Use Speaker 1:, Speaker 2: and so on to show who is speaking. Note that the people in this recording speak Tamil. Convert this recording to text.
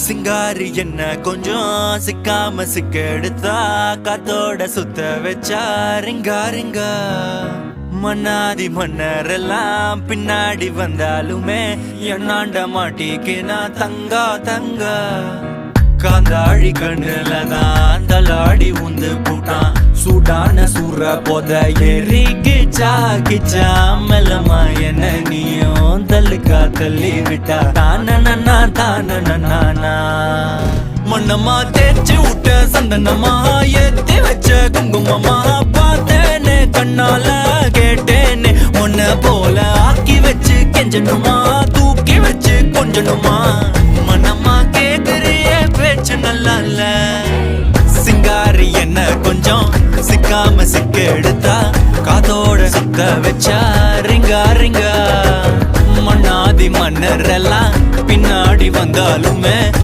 Speaker 1: சிங்காரி என்ன கொஞ்சம் சிக்காம சிக்க எடுத்தா காத்தோட சுத்த வச்சா ரிங்கா ரிங்கா மன்னாதி மன்னரெல்லாம் பின்னாடி வந்தாலுமே என்னாண்ட மாட்டிக்கினா தங்கா தங்கா காந்தாழி கண்ணுலதான் தலாடி உந்து போட்டான் சூடான சூற போத ஏறி கிச்சா கிச்சா மெல்லமா என்ன நீயும் தள்ளுக்கா தள்ளி விட்டா தானனா தானனா மண்ணமா தேய்ச்சி விட்ட சந்தனமா ஏத்தி வச்ச குங்குமமா பார்த்தேனே கண்ணால கேட்டேனே உன்ன போல ஆக்கி வச்சு கெஞ்சணுமா தூக்கி வச்சு கொஞ்சணுமா மனமா கேக்குறிய பேச்சு நல்லா இல்ல சிங்காரி என்ன கொஞ்சம் சிக்காம சிக்க எடுத்தா காதோட சுத்த வச்சா ரிங்கா ரிங்கா மண்ணாதி மன்னர் எல்லாம் பின்னாடி வந்தாலுமே